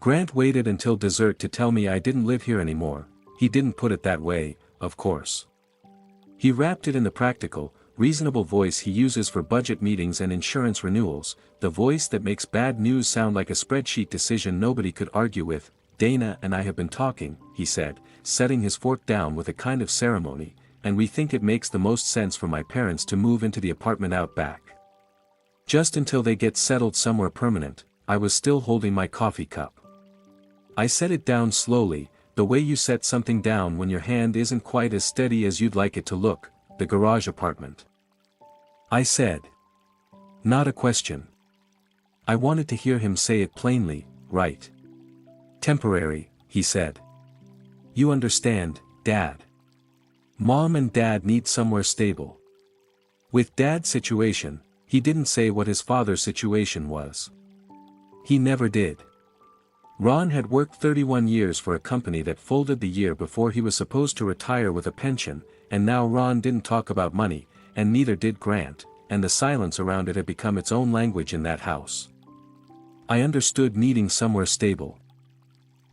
Grant waited until dessert to tell me I didn't live here anymore. He didn't put it that way, of course. He wrapped it in the practical, reasonable voice he uses for budget meetings and insurance renewals, the voice that makes bad news sound like a spreadsheet decision nobody could argue with. Dana and I have been talking, he said, setting his fork down with a kind of ceremony, and we think it makes the most sense for my parents to move into the apartment out back. Just until they get settled somewhere permanent. I was still holding my coffee cup. I set it down slowly, the way you set something down when your hand isn't quite as steady as you'd like it to look. The garage apartment. I said. Not a question. I wanted to hear him say it plainly, right? Temporary, he said. You understand, Dad. Mom and Dad need somewhere stable. With Dad's situation, he didn't say what his father's situation was. He never did. Ron had worked 31 years for a company that folded the year before he was supposed to retire with a pension, and now Ron didn't talk about money, and neither did Grant, and the silence around it had become its own language in that house. I understood needing somewhere stable.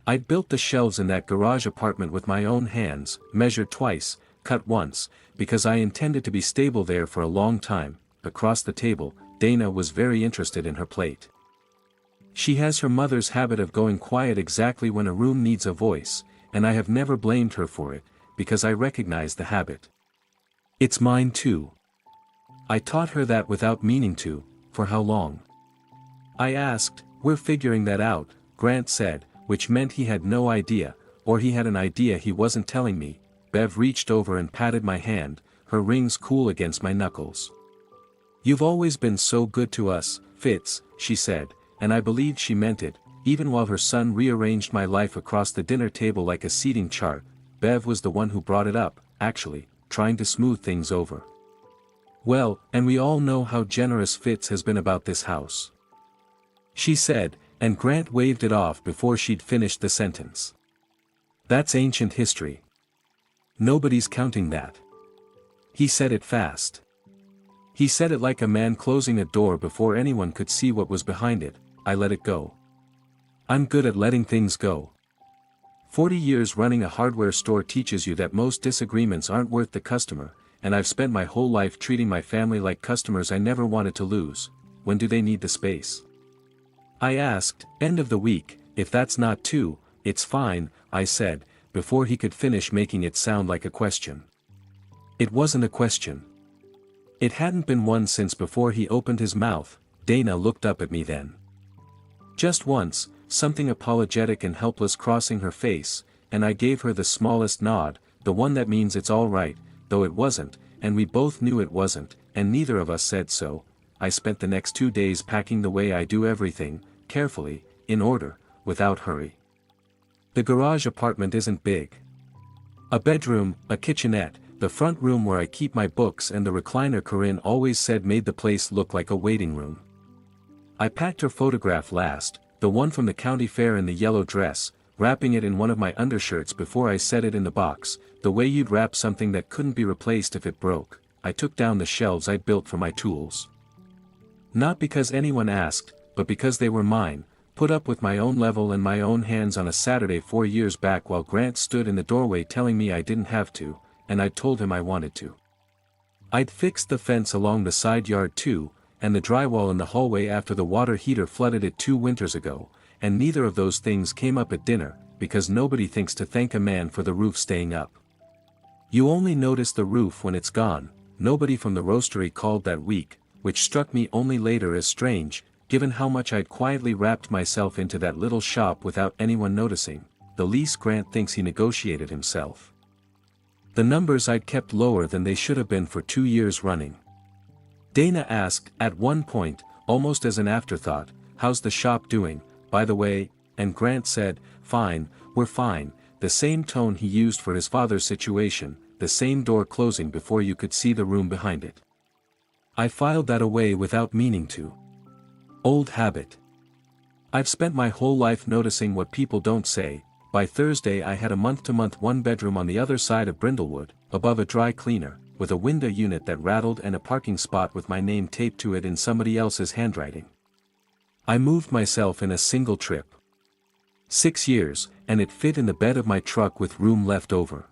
I'd built the shelves in that garage apartment with my own hands, measured twice, cut once, because I intended to be stable there for a long time. Across the table, Dana was very interested in her plate. She has her mother's habit of going quiet exactly when a room needs a voice, and I have never blamed her for it, because I recognize the habit. It's mine too. I taught her that without meaning to. For how long? I asked. We're figuring that out, Grant said, which meant he had no idea, or he had an idea he wasn't telling me. Bev reached over and patted my hand, her rings cool against my knuckles. You've always been so good to us, Fitz, she said, and I believed she meant it, even while her son rearranged my life across the dinner table like a seating chart. Bev was the one who brought it up, actually, trying to smooth things over. Well, and we all know how generous Fitz has been about this house. She said, and Grant waved it off before she'd finished the sentence. That's ancient history. Nobody's counting that. He said it fast. He said it like a man closing a door before anyone could see what was behind it. I let it go. I'm good at letting things go. 40 years running a hardware store teaches you that most disagreements aren't worth the customer, and I've spent my whole life treating my family like customers I never wanted to lose. When do they need the space? I asked. End of the week. If that's not too, it's fine, I said, before he could finish making it sound like a question. It wasn't a question. It hadn't been one since before he opened his mouth. Dana looked up at me then. Just once, something apologetic and helpless crossing her face, and I gave her the smallest nod, the one that means it's all right, though it wasn't, and we both knew it wasn't, and neither of us said so. I spent the next 2 days packing the way I do everything, carefully, in order, without hurry. The garage apartment isn't big. A bedroom, a kitchenette, the front room where I keep my books and the recliner Corinne always said made the place look like a waiting room. I packed her photograph last, the one from the county fair in the yellow dress, wrapping it in one of my undershirts before I set it in the box, the way you'd wrap something that couldn't be replaced if it broke. I took down the shelves I'd built for my tools. Not because anyone asked, but because they were mine, put up with my own level and my own hands on a Saturday 4 years back while Grant stood in the doorway telling me I didn't have to, and I'd told him I wanted to. I'd fixed the fence along the side yard too, and the drywall in the hallway after the water heater flooded it 2 winters ago, and neither of those things came up at dinner, because nobody thinks to thank a man for the roof staying up. You only notice the roof when it's gone. Nobody from the roastery called that week, which struck me only later as strange, given how much I'd quietly wrapped myself into that little shop without anyone noticing. The lease Grant thinks he negotiated himself. The numbers I'd kept lower than they should have been for 2 years running. Dana asked, at one point, almost as an afterthought, how's the shop doing, by the way, and Grant said, fine, we're fine, the same tone he used for his father's situation, the same door closing before you could see the room behind it. I filed that away without meaning to. Old habit. I've spent my whole life noticing what people don't say. By Thursday I had a month-to-month 1-bedroom on the other side of Brindlewood, above a dry cleaner, with a window unit that rattled and a parking spot with my name taped to it in somebody else's handwriting. I moved myself in a single trip. 6 years, and it fit in the bed of my truck with room left over.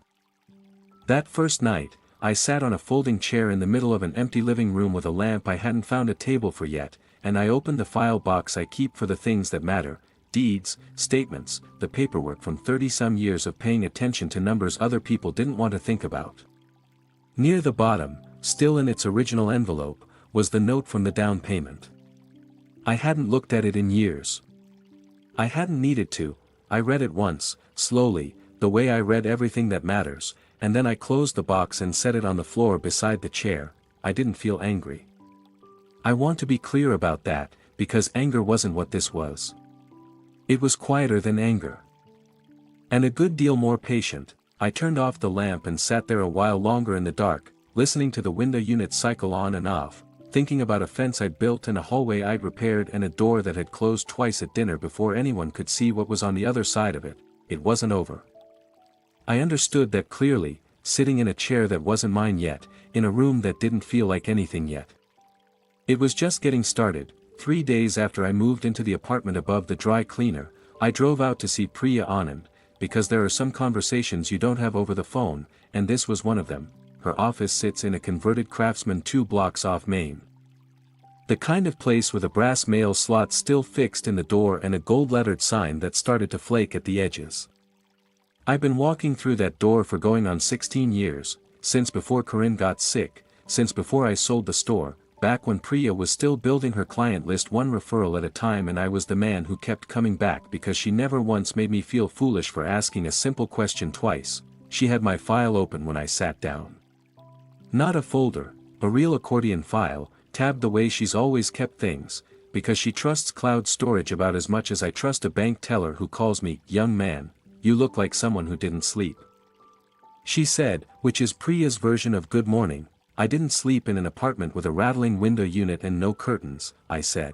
That first night, I sat on a folding chair in the middle of an empty living room with a lamp I hadn't found a table for yet, and I opened the file box I keep for the things that matter, deeds, statements, the paperwork from 30-some years of paying attention to numbers other people didn't want to think about. Near the bottom, still in its original envelope, was the note from the down payment. I hadn't looked at it in years. I hadn't needed to. I read it once, slowly, the way I read everything that matters, and then I closed the box and set it on the floor beside the chair. I didn't feel angry. I want to be clear about that, because anger wasn't what this was. It was quieter than anger. And a good deal more patient. I turned off the lamp and sat there a while longer in the dark, listening to the window unit cycle on and off, thinking about a fence I'd built and a hallway I'd repaired and a door that had closed twice at dinner before anyone could see what was on the other side of it. It wasn't over. I understood that clearly, sitting in a chair that wasn't mine yet, in a room that didn't feel like anything yet. It was just getting started. 3 days after I moved into the apartment above the dry cleaner, I drove out to see Priya Anand, because there are some conversations you don't have over the phone, and this was one of them. Her office sits in a converted Craftsman 2 blocks off Main. The kind of place with a brass mail slot still fixed in the door and a gold-lettered sign that started to flake at the edges. I've been walking through that door for going on 16 years, since before Corinne got sick, since before I sold the store, back when Priya was still building her client list one referral at a time, and I was the man who kept coming back because she never once made me feel foolish for asking a simple question twice. She had my file open when I sat down. Not a folder, a real accordion file, tabbed the way she's always kept things, because she trusts cloud storage about as much as I trust a bank teller who calls me, "Young man, you look like someone who didn't sleep." She said, which is Priya's version of good morning. "I didn't sleep in an apartment with a rattling window unit and no curtains," I said.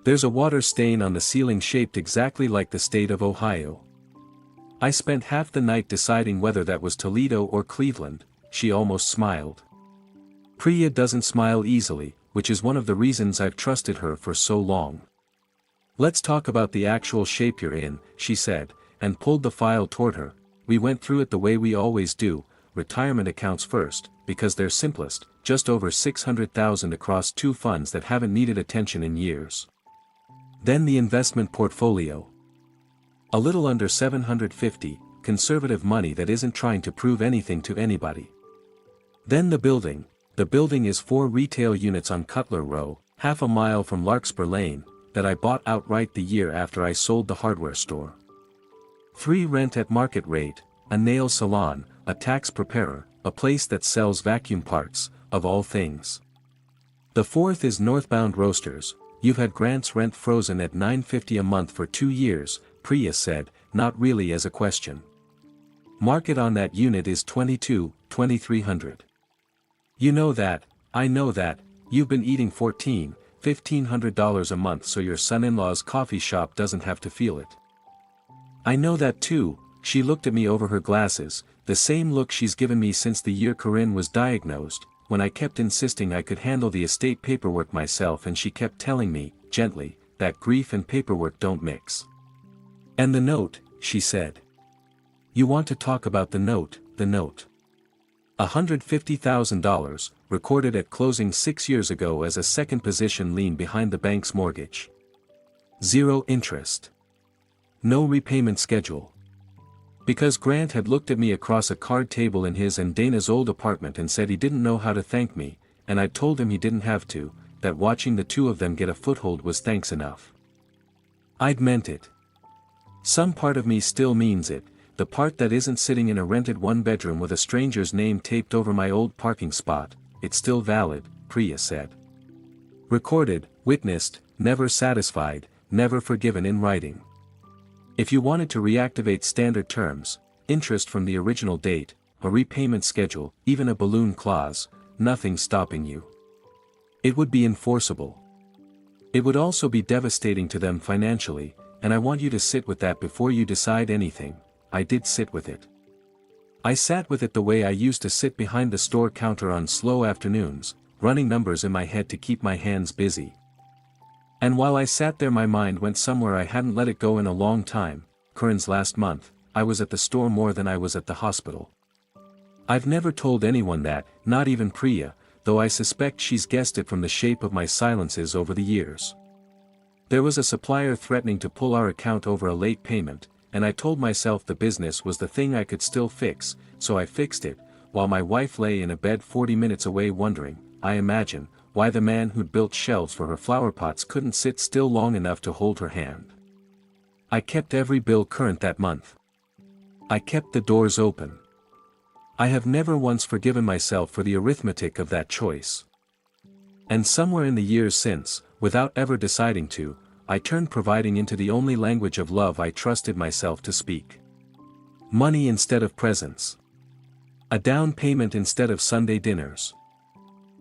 "There's a water stain on the ceiling shaped exactly like the state of Ohio." I spent half the night deciding whether that was Toledo or Cleveland. She almost smiled. Priya doesn't smile easily, which is one of the reasons I've trusted her for so long. "Let's talk about the actual shape you're in," she said, and pulled the file toward her. We went through it the way we always do, retirement accounts first, because they're simplest, just over $600,000 across 2 funds that haven't needed attention in years. Then the investment portfolio. A little under $750, conservative money that isn't trying to prove anything to anybody. Then the building. The building is 4 retail units on Cutler Row, half a mile from Larkspur Lane, that I bought outright the year after I sold the hardware store. 3 rent at market rate, a nail salon, a tax preparer, a place that sells vacuum parts, of all things. The 4th is Northbound Roasters. "You've had Grant's rent frozen at $950 a month for 2 years, Priya said, not really as a question. "Market on that unit is $2,200-$2,300. "You know that, I know that, you've been eating $1,400-$1,500 a month so your son-in-law's coffee shop doesn't have to feel it." "I know that too." She looked at me over her glasses, the same look she's given me since the year Corinne was diagnosed, when I kept insisting I could handle the estate paperwork myself, and she kept telling me, gently, that grief and paperwork don't mix. "And the note," she said. "You want to talk about the note, the note. $150,000, recorded at closing 6 years ago as a second position lien behind the bank's mortgage. 0 interest. No repayment schedule." Because Grant had looked at me across a card table in his and Dana's old apartment and said he didn't know how to thank me, and I'd told him he didn't have to, that watching the 2 of them get a foothold was thanks enough. I'd meant it. Some part of me still means it, the part that isn't sitting in a rented 1-bedroom with a stranger's name taped over my old parking spot. "It's still valid," Priya said. "Recorded, witnessed, never satisfied, never forgiven in writing. If you wanted to reactivate standard terms, interest from the original date, a repayment schedule, even a balloon clause, nothing stopping you. It would be enforceable. It would also be devastating to them financially, and I want you to sit with that before you decide anything." I did sit with it. I sat with it the way I used to sit behind the store counter on slow afternoons, running numbers in my head to keep my hands busy. And while I sat there my mind went somewhere I hadn't let it go in a long time. Curran's last month, I was at the store more than I was at the hospital. I've never told anyone that, not even Priya, though I suspect she's guessed it from the shape of my silences over the years. There was a supplier threatening to pull our account over a late payment, and I told myself the business was the thing I could still fix, so I fixed it, while my wife lay in a bed 40 minutes away wondering, I imagine, why the man who'd built shelves for her flower pots couldn't sit still long enough to hold her hand. I kept every bill current that month. I kept the doors open. I have never once forgiven myself for the arithmetic of that choice. And somewhere in the years since, without ever deciding to, I turned providing into the only language of love I trusted myself to speak. Money instead of presents. A down payment instead of Sunday dinners.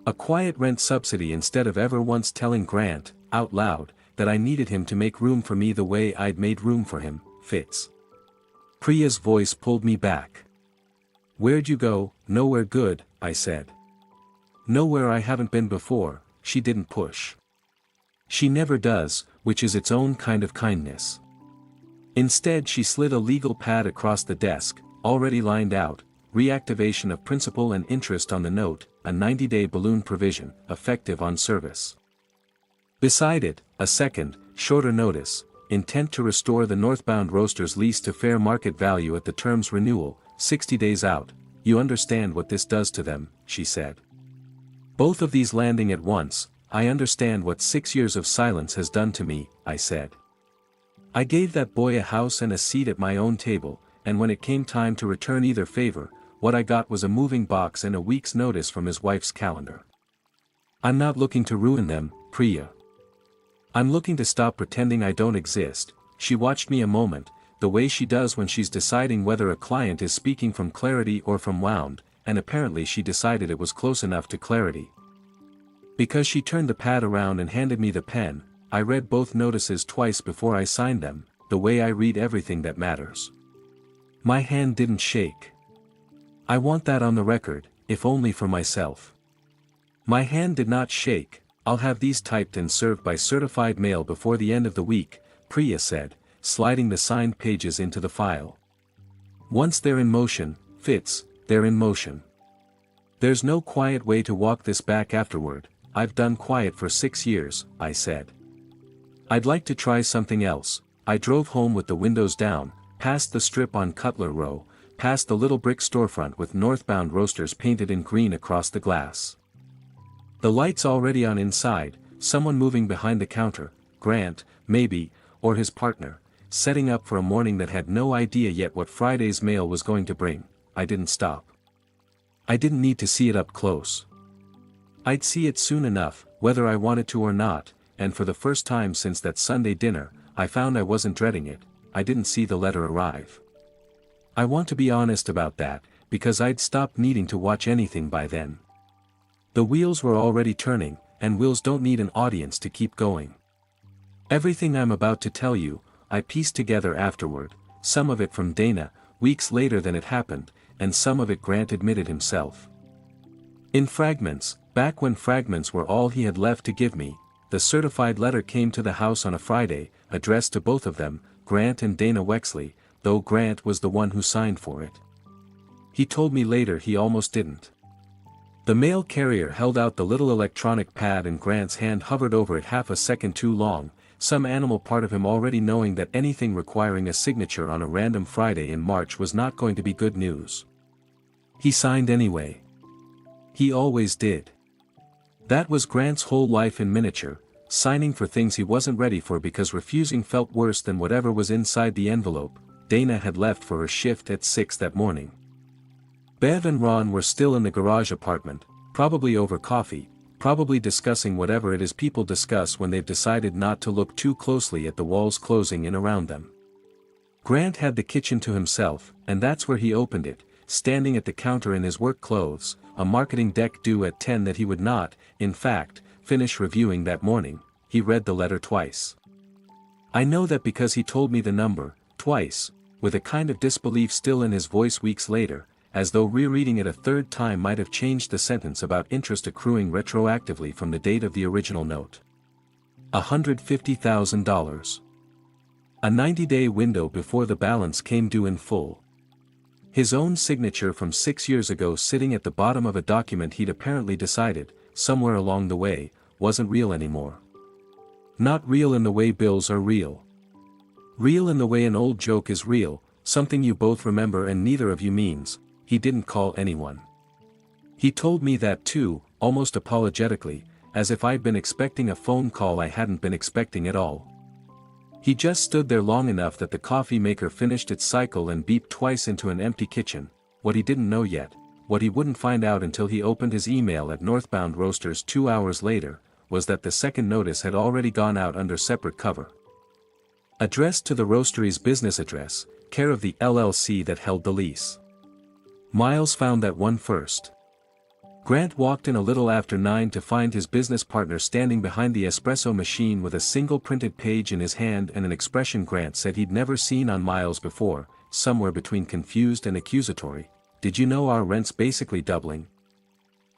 A quiet rent subsidy instead of ever once telling Grant, out loud, that I needed him to make room for me the way I'd made room for him, Fitz. Priya's voice pulled me back. Where'd you go? Nowhere good, I said. Nowhere I haven't been before, she didn't push. She never does, which is its own kind of kindness. Instead she slid a legal pad across the desk, already lined out, reactivation of principal and interest on the note, a 90-day balloon provision, effective on service. Beside it, a second, shorter notice, intent to restore the northbound roaster's lease to fair market value at the term's renewal, 60 days out. You understand what this does to them, she said. Both of these landing at once. I understand what 6 years of silence has done to me, I said. I gave that boy a house and a seat at my own table, and when it came time to return either favor, what I got was a moving box and a week's notice from his wife's calendar. I'm not looking to ruin them, Priya. I'm looking to stop pretending I don't exist. She watched me a moment, the way she does when she's deciding whether a client is speaking from clarity or from wound, and apparently she decided it was close enough to clarity. Because she turned the pad around and handed me the pen, I read both notices twice before I signed them, the way I read everything that matters. My hand didn't shake. I want that on the record, if only for myself. My hand did not shake. I'll have these typed and served by certified mail before the end of the week, Priya said, sliding the signed pages into the file. Once they're in motion, Fitz, they're in motion. There's no quiet way to walk this back afterward. I've done quiet for 6 years, I said. I'd like to try something else. I drove home with the windows down, past the strip on Cutler Row, past the little brick storefront with northbound roasters painted in green across the glass. The lights already on inside, someone moving behind the counter, Grant, maybe, or his partner, setting up for a morning that had no idea yet what Friday's mail was going to bring. I didn't stop. I didn't need to see it up close. I'd see it soon enough, whether I wanted to or not, and for the first time since that Sunday dinner, I found I wasn't dreading it. I didn't see the letter arrive. I want to be honest about that, because I'd stopped needing to watch anything by then. The wheels were already turning, and wheels don't need an audience to keep going. Everything I'm about to tell you, I pieced together afterward, some of it from Dana, weeks later than it happened, and some of it Grant admitted himself. In fragments, back when fragments were all he had left to give me, the certified letter came to the house on a Friday, addressed to both of them, Grant and Dana Wexley, though Grant was the one who signed for it. He told me later he almost didn't. The mail carrier held out the little electronic pad and Grant's hand hovered over it half a second too long, some animal part of him already knowing that anything requiring a signature on a random Friday in March was not going to be good news. He signed anyway. He always did. That was Grant's whole life in miniature, signing for things he wasn't ready for because refusing felt worse than whatever was inside the envelope. Dana had left for her shift at 6 that morning. Bev and Ron were still in the garage apartment, probably over coffee, probably discussing whatever it is people discuss when they've decided not to look too closely at the walls closing in around them. Grant had the kitchen to himself, and that's where he opened it, standing at the counter in his work clothes, a marketing deck due at 10 that he would not, in fact, finish reviewing that morning. He read the letter twice. I know that because he told me the number, twice, with a kind of disbelief still in his voice weeks later, as though rereading it a third time might have changed the sentence about interest accruing retroactively from the date of the original note. $150,000. A 90-day window before the balance came due in full. His own signature from 6 years ago sitting at the bottom of a document he'd apparently decided, somewhere along the way, wasn't real anymore. Not real in the way bills are real. Real in the way an old joke is real, something you both remember and neither of you means. He didn't call anyone. He told me that too, almost apologetically, as if I'd been expecting a phone call I hadn't been expecting at all. He just stood there long enough that the coffee maker finished its cycle and beeped twice into an empty kitchen. What he didn't know yet, what he wouldn't find out until he opened his email at Northbound Roasters 2 hours later, was that the second notice had already gone out under separate cover. Addressed to the roastery's business address, care of the LLC that held the lease. Miles found that one first. Grant walked in a little after 9 to find his business partner standing behind the espresso machine with a single printed page in his hand and an expression Grant said he'd never seen on Miles before, somewhere between confused and accusatory. "Did you know our rent's basically doubling?"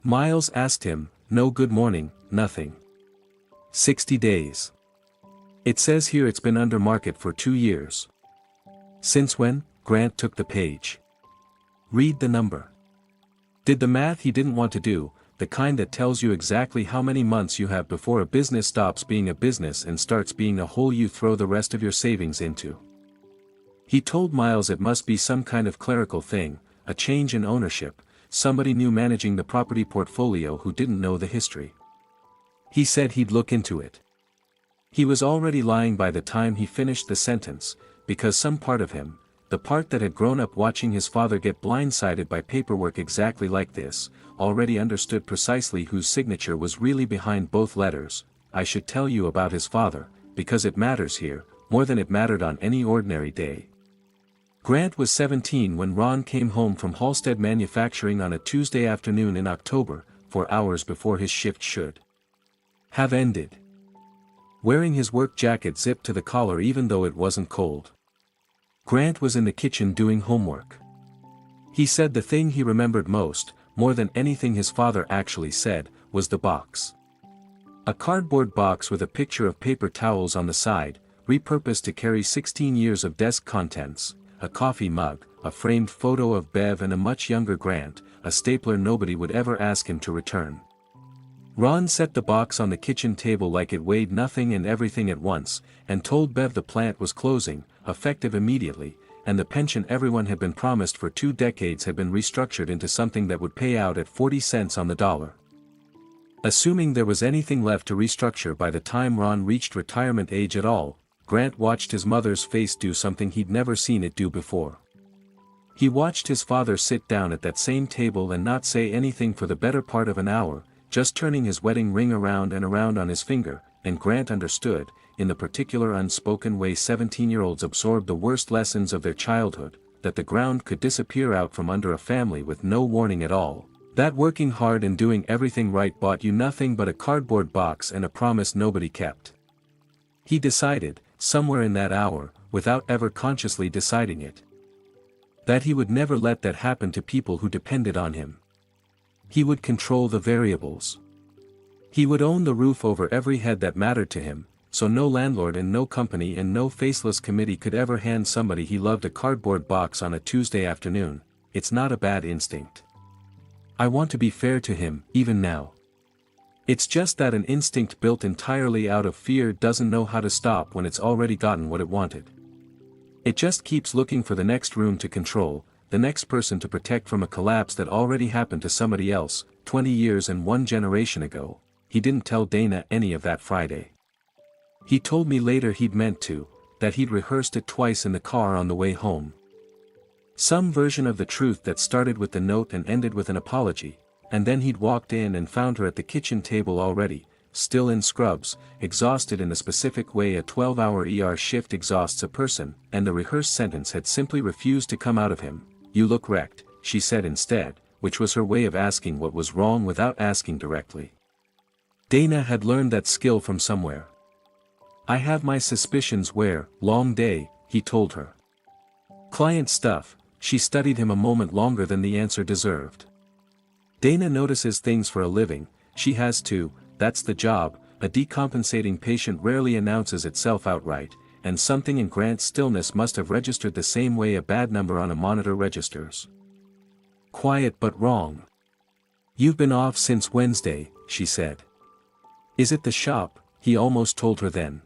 Miles asked him. "No, good morning, nothing. 60 days. It says here it's been under market for 2 years. Since when?" Grant took the page. "Read the number." Did the math he didn't want to do, the kind that tells you exactly how many months you have before a business stops being a business and starts being a hole you throw the rest of your savings into. He told Miles it must be some kind of clerical thing, a change in ownership, somebody new managing the property portfolio who didn't know the history. He said he'd look into it. He was already lying by the time he finished the sentence, because some part of him, the part that had grown up watching his father get blindsided by paperwork exactly like this, already understood precisely whose signature was really behind both letters. I should tell you about his father, because it matters here, more than it mattered on any ordinary day. Grant was 17 when Ron came home from Halstead Manufacturing on a Tuesday afternoon in October, 4 hours before his shift should have ended. Wearing his work jacket zipped to the collar even though it wasn't cold. Grant was in the kitchen doing homework. He said the thing he remembered most, more than anything his father actually said, was the box. A cardboard box with a picture of paper towels on the side, repurposed to carry 16 years of desk contents, a coffee mug, a framed photo of Bev and a much younger Grant, a stapler nobody would ever ask him to return. Ron set the box on the kitchen table like it weighed nothing and everything at once, and told Bev the plant was closing, effective immediately, and the pension everyone had been promised for 2 decades had been restructured into something that would pay out at 40 cents on the dollar. Assuming there was anything left to restructure by the time Ron reached retirement age at all, Grant watched his mother's face do something he'd never seen it do before. He watched his father sit down at that same table and not say anything for the better part of an hour, just turning his wedding ring around and around on his finger, and Grant understood, in the particular unspoken way 17-year-olds absorb the worst lessons of their childhood, that the ground could disappear out from under a family with no warning at all, that working hard and doing everything right bought you nothing but a cardboard box and a promise nobody kept. He decided, somewhere in that hour, without ever consciously deciding it, that he would never let that happen to people who depended on him. He would control the variables. He would own the roof over every head that mattered to him, so no landlord and no company and no faceless committee could ever hand somebody he loved a cardboard box on a Tuesday afternoon. It's not a bad instinct. I want to be fair to him, even now. It's just that an instinct built entirely out of fear doesn't know how to stop when it's already gotten what it wanted. It just keeps looking for the next room to control, the next person to protect from a collapse that already happened to somebody else, 20 years and 1 generation ago. He didn't tell Dana any of that Friday. He told me later he'd meant to, that he'd rehearsed it twice in the car on the way home. Some version of the truth that started with the note and ended with an apology, and then he'd walked in and found her at the kitchen table already, still in scrubs, exhausted in the specific way a 12-hour ER shift exhausts a person, and the rehearsed sentence had simply refused to come out of him. "You look wrecked," she said instead, which was her way of asking what was wrong without asking directly. Dana had learned that skill from somewhere. "I have my suspicions where." "Long day," he told her. "Client stuff." She studied him a moment longer than the answer deserved. "Dana notices things for a living, she has to, that's the job," a decompensating patient rarely announces itself outright, and something in Grant's stillness must have registered the same way a bad number on a monitor registers. Quiet but wrong. You've been off since Wednesday, she said. Is it the shop? He almost told her then.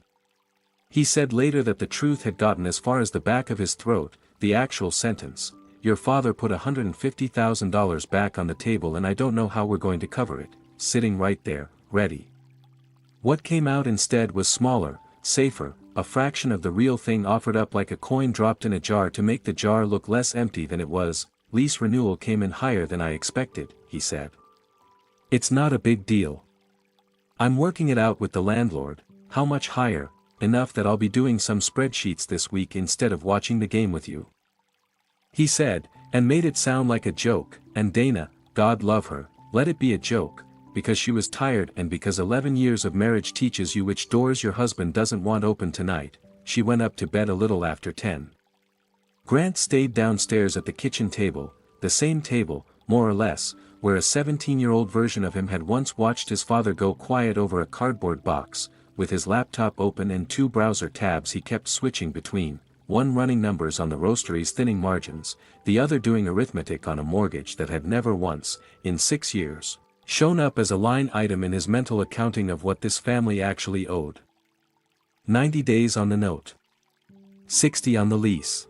He said later that the truth had gotten as far as the back of his throat, the actual sentence. Your father put $150,000 back on the table and I don't know how we're going to cover it, sitting right there, ready. What came out instead was smaller, safer, a fraction of the real thing offered up like a coin dropped in a jar to make the jar look less empty than it was. Lease renewal came in higher than I expected, he said. It's not a big deal. I'm working it out with the landlord. How much higher? Enough that I'll be doing some spreadsheets this week instead of watching the game with you. He said, and made it sound like a joke, and Dana, God love her, let it be a joke, because she was tired and because 11 years of marriage teaches you which doors your husband doesn't want open tonight. She went up to bed a little after 10. Grant stayed downstairs at the kitchen table, the same table, more or less, where a 17-year-old version of him had once watched his father go quiet over a cardboard box. With his laptop open and 2 browser tabs he kept switching between, one running numbers on the roastery's thinning margins, the other doing arithmetic on a mortgage that had never once, in 6 years, shown up as a line item in his mental accounting of what this family actually owed. 90 days on the note. 60 on the lease.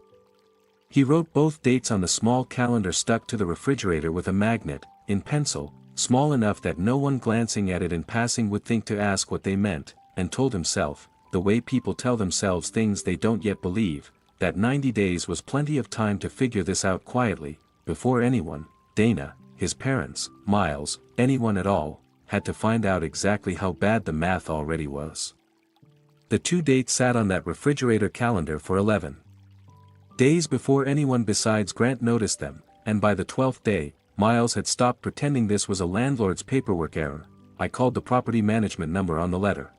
He wrote both dates on the small calendar stuck to the refrigerator with a magnet, in pencil, small enough that no one glancing at it in passing would think to ask what they meant, and told himself, the way people tell themselves things they don't yet believe, that 90 days was plenty of time to figure this out quietly, before anyone, Dana, his parents, Miles, anyone at all, had to find out exactly how bad the math already was. The 2 dates sat on that refrigerator calendar for 11 days before anyone besides Grant noticed them, and by the 12th day, Miles had stopped pretending this was a landlord's paperwork error. I called the property management number on the letter.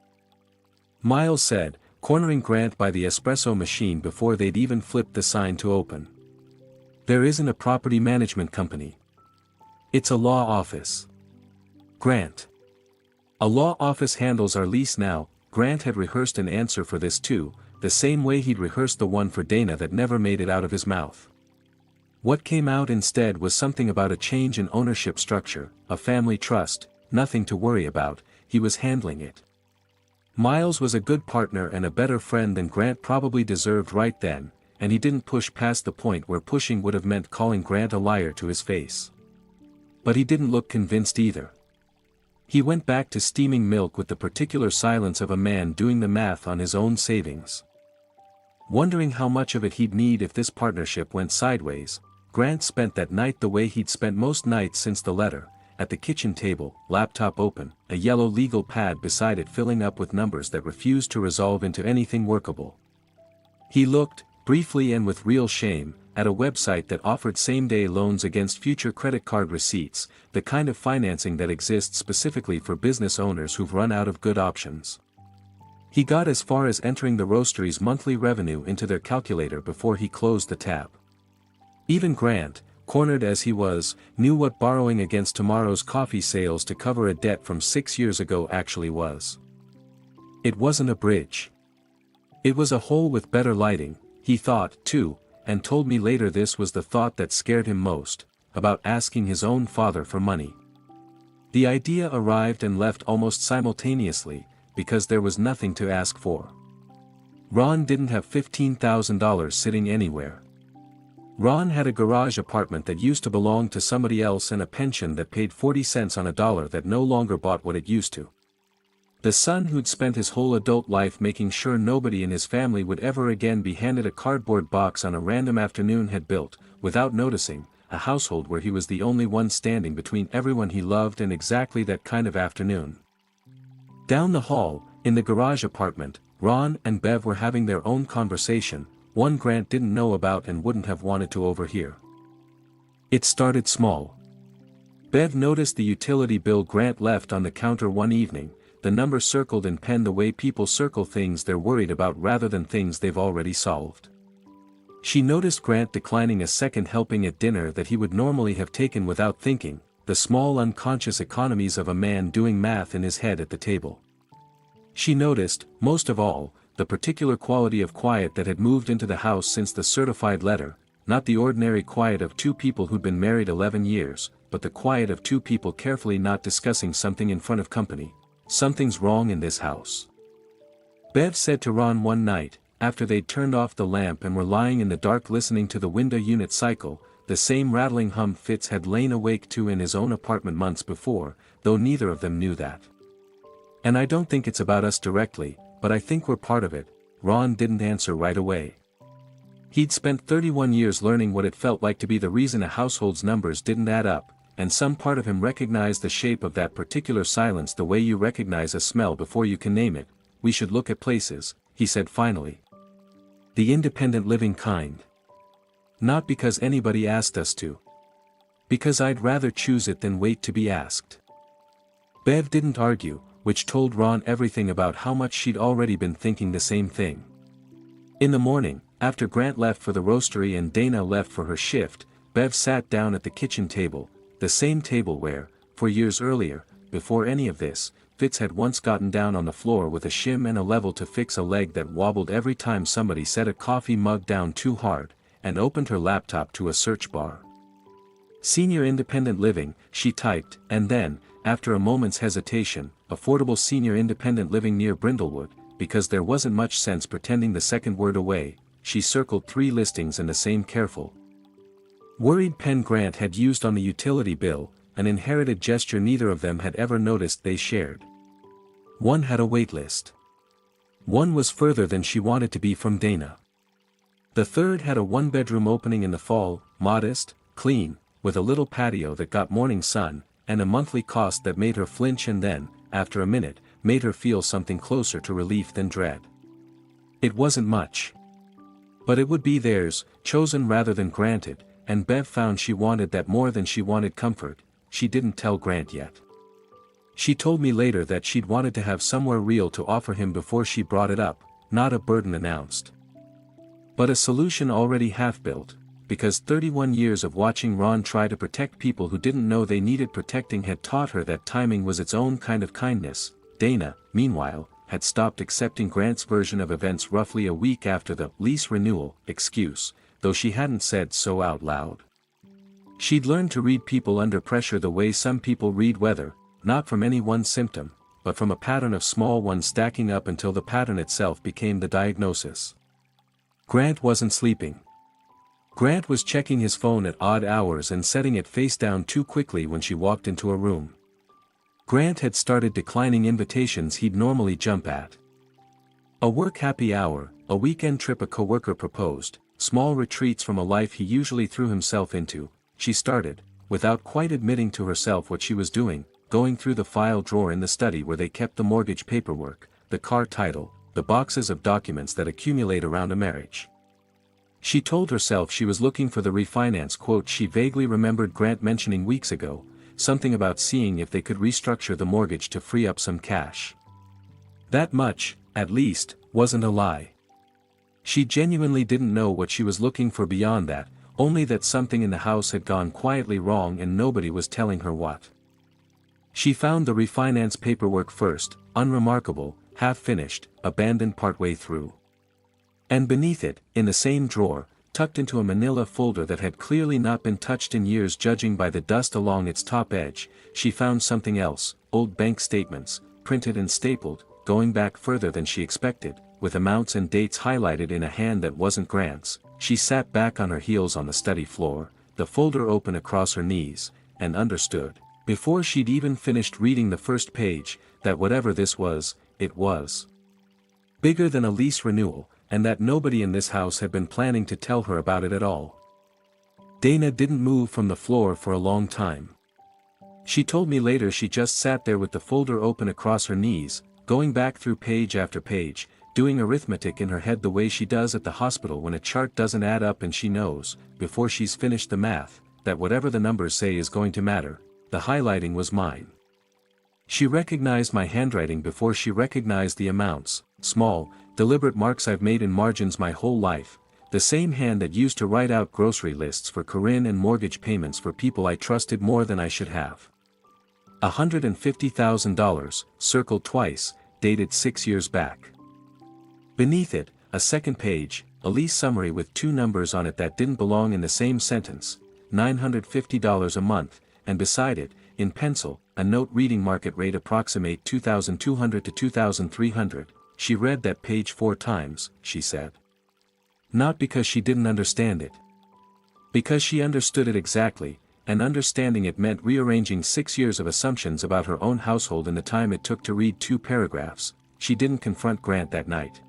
Miles said, cornering Grant by the espresso machine before they'd even flipped the sign to open. There isn't a property management company. It's a law office. Grant. A law office handles our lease now. Grant had rehearsed an answer for this too, the same way he'd rehearsed the one for Dana that never made it out of his mouth. What came out instead was something about a change in ownership structure, a family trust, nothing to worry about, he was handling it. Miles was a good partner and a better friend than Grant probably deserved right then, and he didn't push past the point where pushing would have meant calling Grant a liar to his face. But he didn't look convinced either. He went back to steaming milk with the particular silence of a man doing the math on his own savings. Wondering how much of it he'd need if this partnership went sideways, Grant spent that night the way he'd spent most nights since the letter, at the kitchen table, laptop open, a yellow legal pad beside it filling up with numbers that refused to resolve into anything workable. He looked, briefly and with real shame, at a website that offered same-day loans against future credit card receipts, the kind of financing that exists specifically for business owners who've run out of good options. He got as far as entering the roastery's monthly revenue into their calculator before he closed the tab. Even Grant, cornered as he was, knew what borrowing against tomorrow's coffee sales to cover a debt from 6 years ago actually was. It wasn't a bridge. It was a hole with better lighting, he thought, too, and told me later this was the thought that scared him most, about asking his own father for money. The idea arrived and left almost simultaneously, because there was nothing to ask for. Ron didn't have $15,000 sitting anywhere. Ron had a garage apartment that used to belong to somebody else and a pension that paid 40 cents on a dollar that no longer bought what it used to. The son who'd spent his whole adult life making sure nobody in his family would ever again be handed a cardboard box on a random afternoon had built, without noticing, a household where he was the only one standing between everyone he loved and exactly that kind of afternoon. Down the hall, in the garage apartment, Ron and Bev were having their own conversation, one Grant didn't know about and wouldn't have wanted to overhear. It started small. Bev noticed the utility bill Grant left on the counter one evening, the number circled in pen the way people circle things they're worried about rather than things they've already solved. She noticed Grant declining a second helping at dinner that he would normally have taken without thinking, the small unconscious economies of a man doing math in his head at the table. She noticed, most of all, the particular quality of quiet that had moved into the house since the certified letter, not the ordinary quiet of two people who'd been married 11 years, but the quiet of two people carefully not discussing something in front of company. Something's wrong in this house. Bev said to Ron one night, after they'd turned off the lamp and were lying in the dark listening to the window unit cycle, the same rattling hum Fitz had lain awake to in his own apartment months before, though neither of them knew that. And I don't think it's about us directly, but I think we're part of it. Ron didn't answer right away. He'd spent 31 years learning what it felt like to be the reason a household's numbers didn't add up, and some part of him recognized the shape of that particular silence the way you recognize a smell before you can name it. We should look at places, he said finally. The independent living kind. Not because anybody asked us to. Because I'd rather choose it than wait to be asked. Bev didn't argue, which told Ron everything about how much she'd already been thinking the same thing. In the morning, after Grant left for the roastery and Dana left for her shift, Bev sat down at the kitchen table, the same table where, 4 years earlier, before any of this, Fitz had once gotten down on the floor with a shim and a level to fix a leg that wobbled every time somebody set a coffee mug down too hard, and opened her laptop to a search bar. Senior independent living, she typed, and then, after a moment's hesitation, affordable senior independent living near Brindlewood, because there wasn't much sense pretending the second word away, she circled 3 listings and the same careful, worried pen Grant had used on the utility bill, an inherited gesture neither of them had ever noticed they shared. One had a wait list. One was further than she wanted to be from Dana. The third had a 1-bedroom opening in the fall, modest, clean, with a little patio that got morning sun, and a monthly cost that made her flinch and then, after a minute, made her feel something closer to relief than dread. It wasn't much. But it would be theirs, chosen rather than granted, and Bev found she wanted that more than she wanted comfort. She didn't tell Grant yet. She told me later that she'd wanted to have somewhere real to offer him before she brought it up, not a burden announced. But a solution already half-built, because 31 years of watching Ron try to protect people who didn't know they needed protecting had taught her that timing was its own kind of kindness. Dana, meanwhile, had stopped accepting Grant's version of events roughly a week after the lease renewal excuse, though she hadn't said so out loud. She'd learned to read people under pressure the way some people read weather, not from any one symptom, but from a pattern of small ones stacking up until the pattern itself became the diagnosis. Grant wasn't sleeping. Grant was checking his phone at odd hours and setting it face down too quickly when she walked into a room. Grant had started declining invitations he'd normally jump at. A work happy hour, a weekend trip a coworker proposed, small retreats from a life he usually threw himself into. She started, without quite admitting to herself what she was doing, going through the file drawer in the study where they kept the mortgage paperwork, the car title, the boxes of documents that accumulate around a marriage. She told herself she was looking for the refinance quote she vaguely remembered Grant mentioning weeks ago, something about seeing if they could restructure the mortgage to free up some cash. That much, at least, wasn't a lie. She genuinely didn't know what she was looking for beyond that, only that something in the house had gone quietly wrong and nobody was telling her what. She found the refinance paperwork first, unremarkable, half-finished, abandoned partway through. And beneath it, in the same drawer, tucked into a manila folder that had clearly not been touched in years judging by the dust along its top edge, she found something else, old bank statements, printed and stapled, going back further than she expected, with amounts and dates highlighted in a hand that wasn't Grant's. She sat back on her heels on the study floor, the folder open across her knees, and understood, before she'd even finished reading the first page, that whatever this was, it was bigger than a lease renewal, and that nobody in this house had been planning to tell her about it at all. Dana didn't move from the floor for a long time. She told me later she just sat there with the folder open across her knees, going back through page after page, doing arithmetic in her head the way she does at the hospital when a chart doesn't add up and she knows, before she's finished the math, that whatever the numbers say is going to matter. The highlighting was mine. She recognized my handwriting before she recognized the amounts, small, deliberate marks I've made in margins my whole life, the same hand that used to write out grocery lists for Corinne and mortgage payments for people I trusted more than I should have. $150,000, circled twice, dated 6 years back. Beneath it, a second page, a lease summary with 2 numbers on it that didn't belong in the same sentence, $950 a month, and beside it, in pencil, a note reading market rate approximate $2,200 to $2,300. She read that page 4 times, she said. Not because she didn't understand it. Because she understood it exactly, and understanding it meant rearranging 6 years of assumptions about her own household in the time it took to read 2 paragraphs. She didn't confront Grant that night.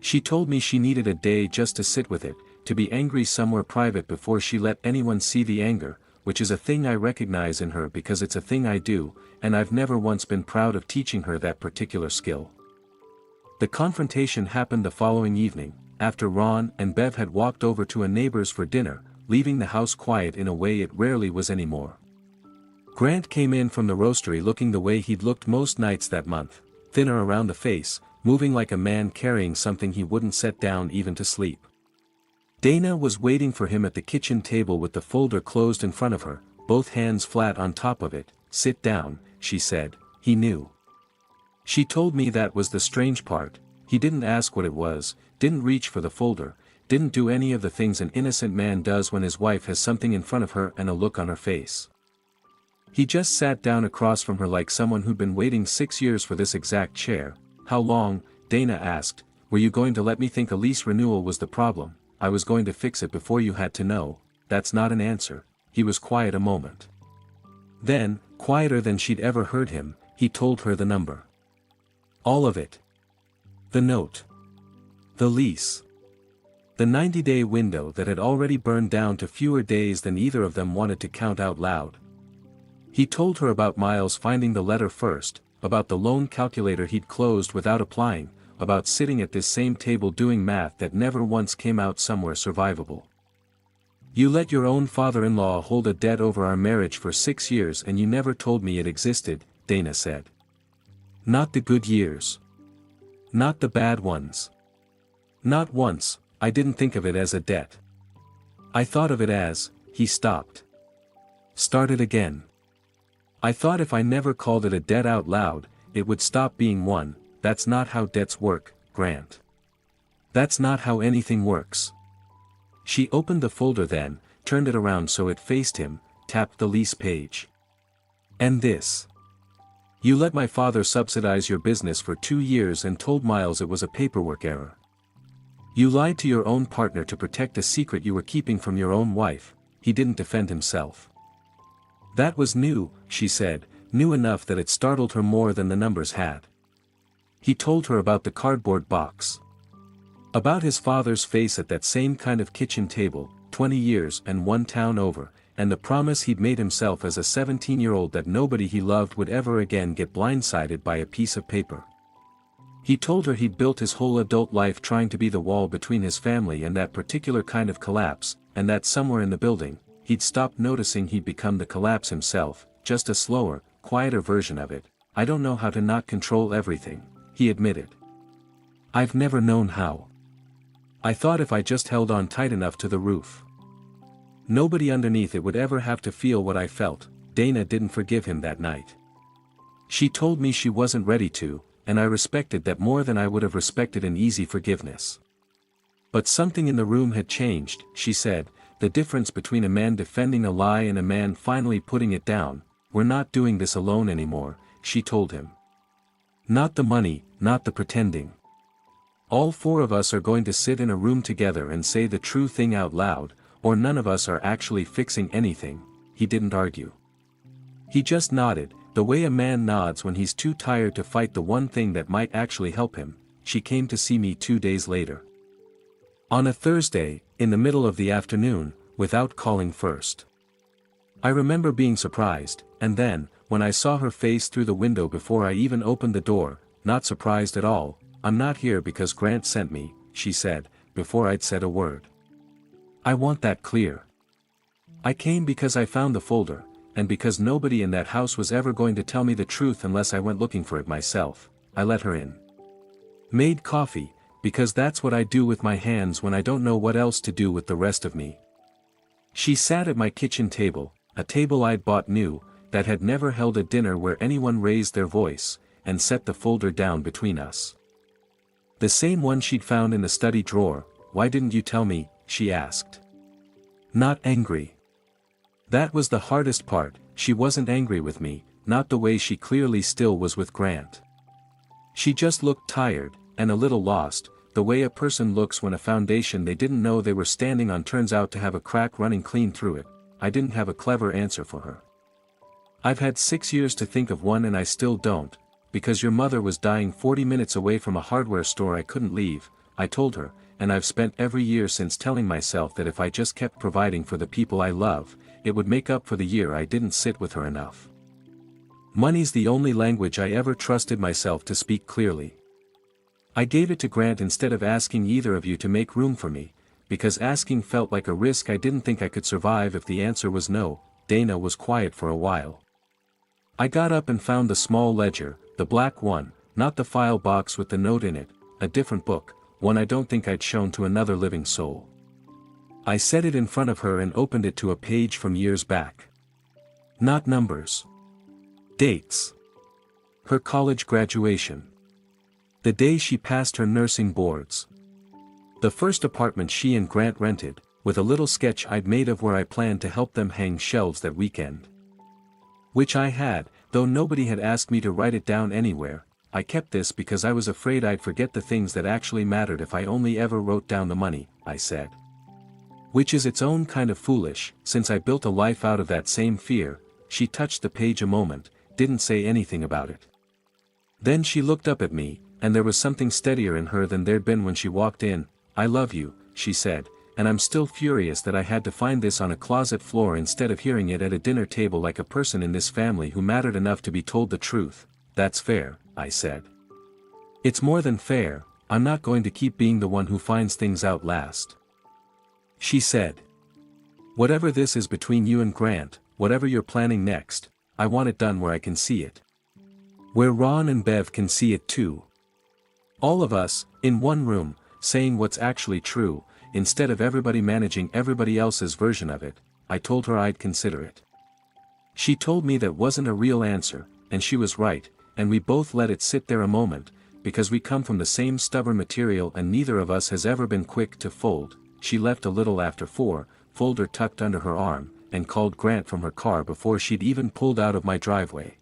She told me she needed a day just to sit with it, to be angry somewhere private before she let anyone see the anger, which is a thing I recognize in her because it's a thing I do, and I've never once been proud of teaching her that particular skill. The confrontation happened the following evening, after Ron and Bev had walked over to a neighbor's for dinner, leaving the house quiet in a way it rarely was anymore. Grant came in from the roastery looking the way he'd looked most nights that month, thinner around the face, moving like a man carrying something he wouldn't set down even to sleep. Dana was waiting for him at the kitchen table with the folder closed in front of her, both hands flat on top of it. "Sit down," she said. He knew. She told me that was the strange part. He didn't ask what it was, didn't reach for the folder, didn't do any of the things an innocent man does when his wife has something in front of her and a look on her face. He just sat down across from her like someone who'd been waiting 6 years for this exact chair. "How long?" Dana asked. "Were you going to let me think a lease renewal was the problem? I was going to fix it before you had to know." "That's not an answer." He was quiet a moment. Then, quieter than she'd ever heard him, he told her the number. All of it. The note. The lease. The 90-day window that had already burned down to fewer days than either of them wanted to count out loud. He told her about Miles finding the letter first, about the loan calculator he'd closed without applying, about sitting at this same table doing math that never once came out somewhere survivable. "You let your own father-in-law hold a debt over our marriage for 6 years and you never told me it existed," Dana said. "Not the good years. Not the bad ones. Not once. I didn't think of it as a debt. I thought of it as," he stopped. Started again. "I thought if I never called it a debt out loud, it would stop being one." "That's not how debts work, Grant. That's not how anything works." She opened the folder then, turned it around so it faced him, tapped the lease page. "And this. You let my father subsidize your business for 2 years and told Miles it was a paperwork error. You lied to your own partner to protect a secret you were keeping from your own wife." He didn't defend himself. "That was new," she said, new enough that it startled her more than the numbers had. He told her about the cardboard box. About his father's face at that same kind of kitchen table, 20 years and 1 town over, and the promise he'd made himself as a 17-year-old that nobody he loved would ever again get blindsided by a piece of paper. He told her he'd built his whole adult life trying to be the wall between his family and that particular kind of collapse, and that somewhere in the building, he'd stopped noticing he'd become the collapse himself, just a slower, quieter version of it. "I don't know how to not control everything," he admitted. "I've never known how. I thought if I just held on tight enough to the roof, nobody underneath it would ever have to feel what I felt." Dana didn't forgive him that night. She told me she wasn't ready to, and I respected that more than I would have respected an easy forgiveness. But something in the room had changed, she said, the difference between a man defending a lie and a man finally putting it down. "We're not doing this alone anymore," she told him. "Not the money, not the pretending. All 4 of us are going to sit in a room together and say the true thing out loud, or none of us are actually fixing anything." He didn't argue. He just nodded, the way a man nods when he's too tired to fight the one thing that might actually help him. She came to see me 2 days later. On a Thursday, in the middle of the afternoon, without calling first. I remember being surprised, and then, when I saw her face through the window before I even opened the door, not surprised at all. "I'm not here because Grant sent me," she said, before I'd said a word. "I want that clear. I came because I found the folder, and because nobody in that house was ever going to tell me the truth unless I went looking for it myself." I let her in. "Made coffee, because that's what I do with my hands when I don't know what else to do with the rest of me." She sat at my kitchen table, a table I'd bought new, that had never held a dinner where anyone raised their voice, and set the folder down between us. The same one she'd found in the study drawer. "Why didn't you tell me?" she asked. Not angry. That was the hardest part. She wasn't angry with me, not the way she clearly still was with Grant. She just looked tired, and a little lost, the way a person looks when a foundation they didn't know they were standing on turns out to have a crack running clean through it. I didn't have a clever answer for her. "I've had 6 years to think of one and I still don't, because your mother was dying 40 minutes away from a hardware store I couldn't leave," I told her, "and I've spent every year since telling myself that if I just kept providing for the people I love, it would make up for the year I didn't sit with her enough. Money's the only language I ever trusted myself to speak clearly. I gave it to Grant instead of asking either of you to make room for me, because asking felt like a risk I didn't think I could survive if the answer was no." Dana was quiet for a while. I got up and found the small ledger, the black one, not the file box with the note in it, a different book, one I don't think I'd shown to another living soul. I set it in front of her and opened it to a page from years back. Not numbers. Dates. Her college graduation. The day she passed her nursing boards. The first apartment she and Grant rented, with a little sketch I'd made of where I planned to help them hang shelves that weekend. Which I had, though nobody had asked me to write it down anywhere. I kept this because I was afraid I'd forget the things that actually mattered if I only ever wrote down the money, I said. Which is its own kind of foolish, since I built a life out of that same fear. She touched the page a moment, didn't say anything about it. Then she looked up at me, and there was something steadier in her than there'd been when she walked in. "I love you," she said, "and I'm still furious that I had to find this on a closet floor instead of hearing it at a dinner table like a person in this family who mattered enough to be told the truth." "That's fair," I said. "It's more than fair. I'm not going to keep being the one who finds things out last." She said. "Whatever this is between you and Grant, whatever you're planning next, I want it done where I can see it. Where Ron and Bev can see it too. All of us, in one room, saying what's actually true, instead of everybody managing everybody else's version of it." I told her I'd consider it. She told me that wasn't a real answer, and she was right, and we both let it sit there a moment, because we come from the same stubborn material and neither of us has ever been quick to fold. She left a little after 4, folder tucked under her arm, and called Grant from her car before she'd even pulled out of my driveway.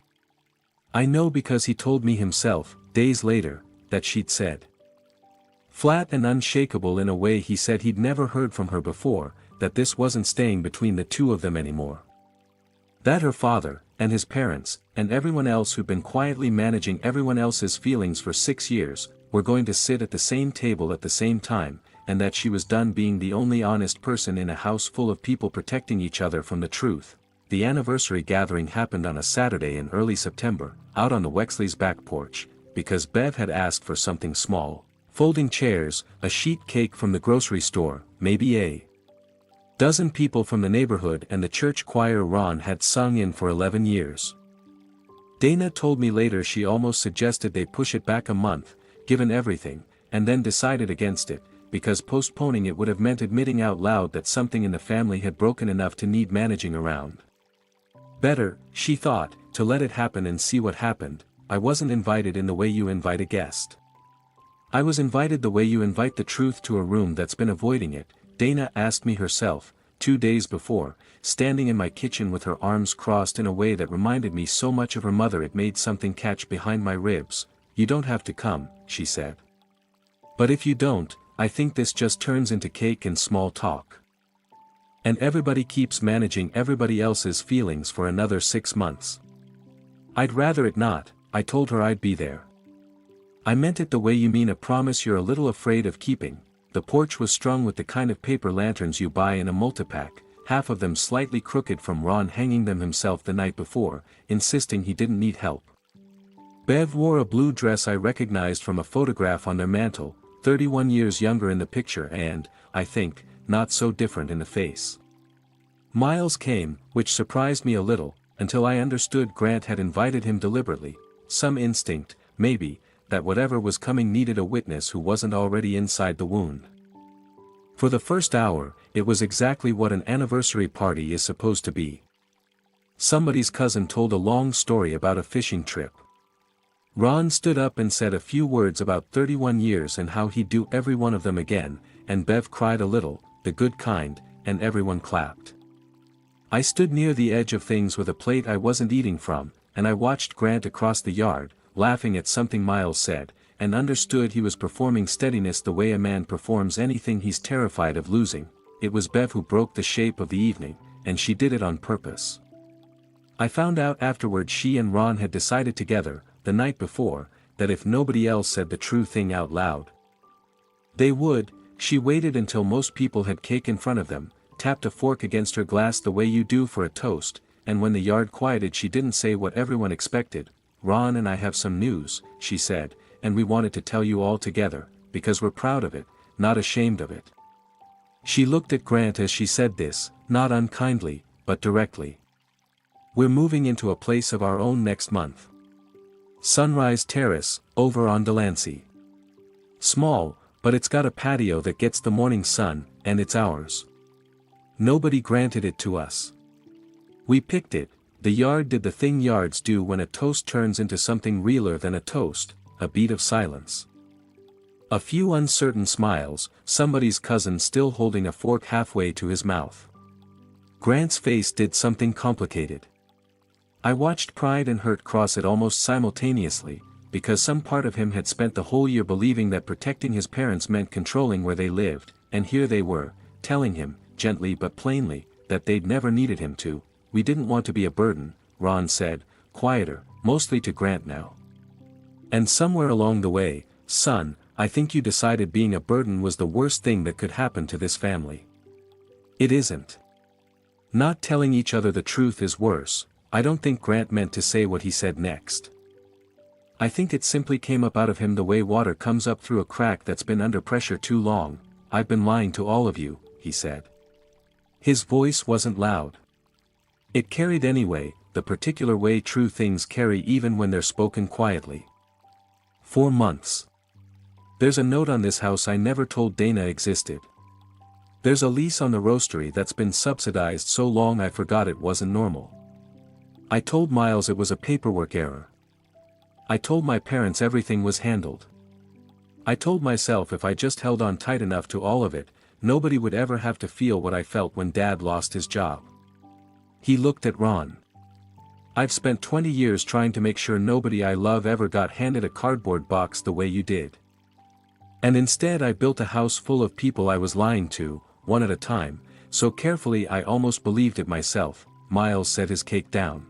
I know because he told me himself, days later, that she'd said. Flat and unshakable in a way he said he'd never heard from her before, that this wasn't staying between the two of them anymore. That her father, and his parents, and everyone else who'd been quietly managing everyone else's feelings for 6 years, were going to sit at the same table at the same time, and that she was done being the only honest person in a house full of people protecting each other from the truth. The anniversary gathering happened on a Saturday in early September, out on the Wexley's back porch, because Bev had asked for something small. Folding chairs, a sheet cake from the grocery store, maybe a dozen people from the neighborhood and the church choir Ron had sung in for 11 years. Dana told me later she almost suggested they push it back a month, given everything, and then decided against it, because postponing it would have meant admitting out loud that something in the family had broken enough to need managing around. Better, she thought, to let it happen and see what happened. I wasn't invited in the way you invite a guest. I was invited the way you invite the truth to a room that's been avoiding it. Dana asked me herself, 2 days before, standing in my kitchen with her arms crossed in a way that reminded me so much of her mother it made something catch behind my ribs. "You don't have to come," she said. "But if you don't, I think this just turns into cake and small talk. And everybody keeps managing everybody else's feelings for another 6 months. I'd rather it not." I told her I'd be there. "I meant it the way you mean a promise you're a little afraid of keeping." The porch was strung with the kind of paper lanterns you buy in a multipack, half of them slightly crooked from Ron hanging them himself the night before, insisting he didn't need help. Bev wore a blue dress I recognized from a photograph on their mantle, 31 years younger in the picture and, I think, not so different in the face. Miles came, which surprised me a little, until I understood Grant had invited him deliberately. Some instinct, maybe, that whatever was coming needed a witness who wasn't already inside the wound. For the first hour, it was exactly what an anniversary party is supposed to be. Somebody's cousin told a long story about a fishing trip. Ron stood up and said a few words about 31 years and how he'd do every one of them again, and Bev cried a little, the good kind, and everyone clapped. I stood near the edge of things with a plate I wasn't eating from, and I watched Grant across the yard, laughing at something Miles said, and understood he was performing steadiness the way a man performs anything he's terrified of losing. It was Bev who broke the shape of the evening, and she did it on purpose. I found out afterward she and Ron had decided together, the night before, that if nobody else said the true thing out loud, they would. She waited until most people had cake in front of them, tapped a fork against her glass the way you do for a toast, and when the yard quieted she didn't say what everyone expected. Ron and I have some news, she said, and we wanted to tell you all together, because we're proud of it, not ashamed of it. She looked at Grant as she said this, not unkindly, but directly. We're moving into a place of our own next month. Sunrise Terrace, over on Delancey. Small, but it's got a patio that gets the morning sun, and it's ours. Nobody granted it to us. We picked it. The yard did the thing yards do when a toast turns into something realer than a toast, a beat of silence. A few uncertain smiles, somebody's cousin still holding a fork halfway to his mouth. Grant's face did something complicated. I watched pride and hurt cross it almost simultaneously, because some part of him had spent the whole year believing that protecting his parents meant controlling where they lived, and here they were, telling him, gently but plainly, that they'd never needed him to. We didn't want to be a burden, Ron said, quieter, mostly to Grant now. And somewhere along the way, son, I think you decided being a burden was the worst thing that could happen to this family. It isn't. Not telling each other the truth is worse. I don't think Grant meant to say what he said next. I think it simply came up out of him the way water comes up through a crack that's been under pressure too long. I've been lying to all of you, he said. His voice wasn't loud. It carried anyway, the particular way true things carry even when they're spoken quietly. 4 months. There's a note on this house I never told Dana existed. There's a lease on the roastery that's been subsidized so long I forgot it wasn't normal. I told Miles it was a paperwork error. I told my parents everything was handled. I told myself if I just held on tight enough to all of it, nobody would ever have to feel what I felt when Dad lost his job. He looked at Ron. I've spent 20 years trying to make sure nobody I love ever got handed a cardboard box the way you did. And instead I built a house full of people I was lying to, one at a time, so carefully I almost believed it myself. Miles set his cake down.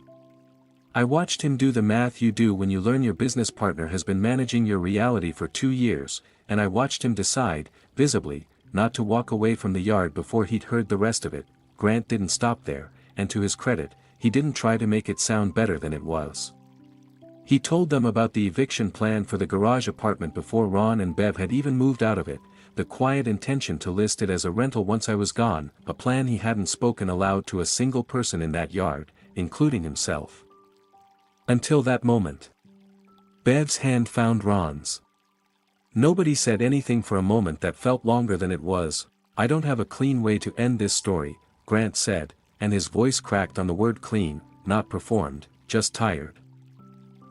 I watched him do the math you do when you learn your business partner has been managing your reality for 2 years, and I watched him decide, visibly, not to walk away from the yard before he'd heard the rest of it. Grant didn't stop there, and to his credit, he didn't try to make it sound better than it was. He told them about the eviction plan for the garage apartment before Ron and Bev had even moved out of it, the quiet intention to list it as a rental once I was gone, a plan he hadn't spoken aloud to a single person in that yard, including himself. Until that moment. Bev's hand found Ron's. Nobody said anything for a moment that felt longer than it was. I don't have a clean way to end this story, Grant said, and his voice cracked on the word clean, not performed, just tired.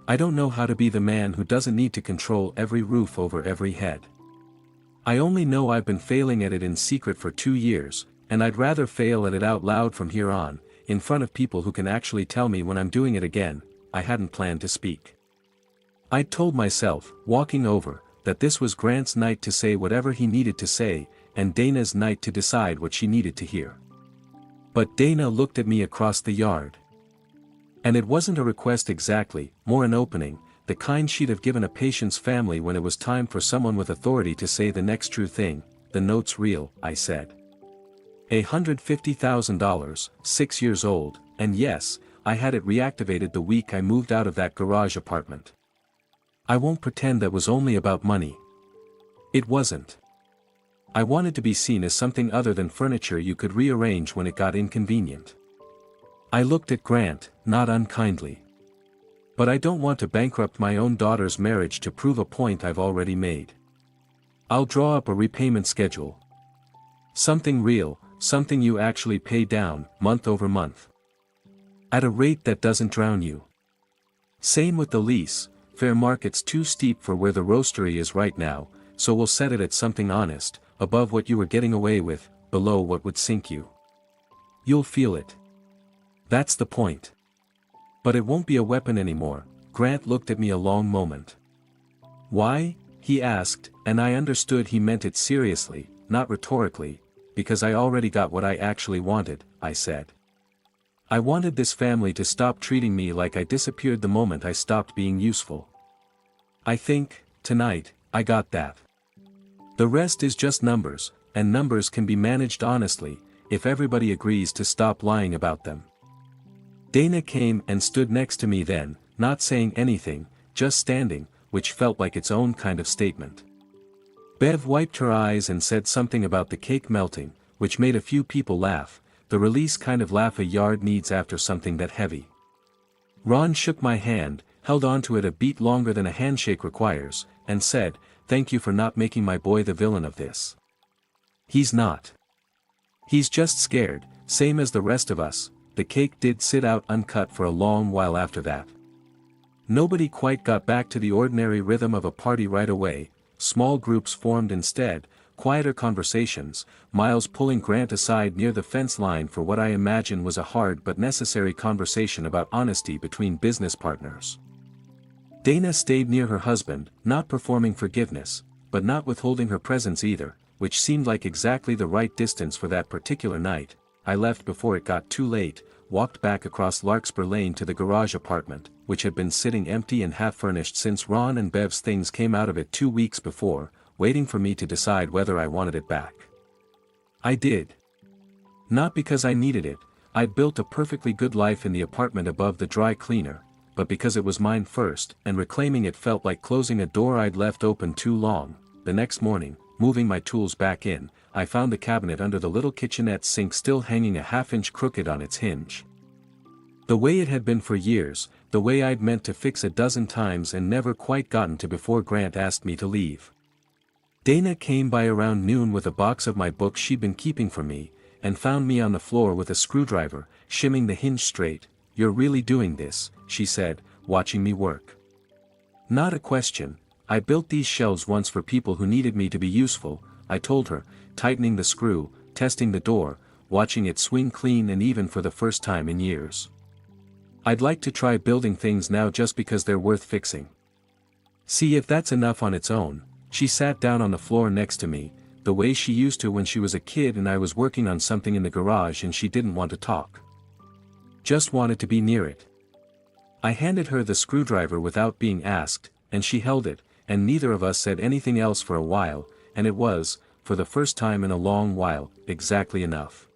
I don't know how to be the man who doesn't need to control every roof over every head. I only know I've been failing at it in secret for 2 years, and I'd rather fail at it out loud from here on, in front of people who can actually tell me when I'm doing it again. I hadn't planned to speak. I'd told myself, walking over, that this was Grant's night to say whatever he needed to say, and Dana's night to decide what she needed to hear. But Dana looked at me across the yard. And it wasn't a request exactly, more an opening, the kind she'd have given a patient's family when it was time for someone with authority to say the next true thing. The note's real, I said. $150,000, 6 years old, and yes, I had it reactivated the week I moved out of that garage apartment. I won't pretend that was only about money. It wasn't. I wanted to be seen as something other than furniture you could rearrange when it got inconvenient. I looked at Grant, not unkindly. But I don't want to bankrupt my own daughter's marriage to prove a point I've already made. I'll draw up a repayment schedule. Something real, something you actually pay down, month over month. At a rate that doesn't drown you. Same with the lease, fair market's too steep for where the roastery is right now, so we'll set it at something honest, above what you were getting away with, below what would sink you. You'll feel it. That's the point. But it won't be a weapon anymore. Grant looked at me a long moment. Why? He asked, and I understood he meant it seriously, not rhetorically, because I already got what I actually wanted, I said. I wanted this family to stop treating me like I disappeared the moment I stopped being useful. I think, tonight, I got that. The rest is just numbers, and numbers can be managed honestly, if everybody agrees to stop lying about them. Dana came and stood next to me then, not saying anything, just standing, which felt like its own kind of statement. Bev wiped her eyes and said something about the cake melting, which made a few people laugh, the release kind of laugh a yard needs after something that heavy. Ron shook my hand, held onto it a beat longer than a handshake requires, and said, "Thank you for not making my boy the villain of this." He's not. He's just scared, same as the rest of us. The cake did sit out uncut for a long while after that. Nobody quite got back to the ordinary rhythm of a party right away, small groups formed instead, quieter conversations, Miles pulling Grant aside near the fence line for what I imagine was a hard but necessary conversation about honesty between business partners. Dana stayed near her husband, not performing forgiveness, but not withholding her presence either, which seemed like exactly the right distance for that particular night. I left before it got too late, walked back across Larkspur Lane to the garage apartment, which had been sitting empty and half-furnished since Ron and Bev's things came out of it 2 weeks before, waiting for me to decide whether I wanted it back. I did. Not because I needed it, I'd built a perfectly good life in the apartment above the dry cleaner, but because it was mine first, and reclaiming it felt like closing a door I'd left open too long. The next morning, moving my tools back in, I found the cabinet under the little kitchenette sink still hanging a half-inch crooked on its hinge. The way it had been for years, the way I'd meant to fix a dozen times and never quite gotten to before Grant asked me to leave. Dana came by around noon with a box of my books she'd been keeping for me, and found me on the floor with a screwdriver, shimming the hinge straight. "You're really doing this," she said, watching me work. "Not a question. I built these shelves once for people who needed me to be useful," I told her, tightening the screw, testing the door, watching it swing clean and even for the first time in years. "I'd like to try building things now just because they're worth fixing. See if that's enough on its own." She sat down on the floor next to me, the way she used to when she was a kid and I was working on something in the garage and she didn't want to talk. Just wanted to be near it. I handed her the screwdriver without being asked, and she held it, and neither of us said anything else for a while, and it was, for the first time in a long while, exactly enough.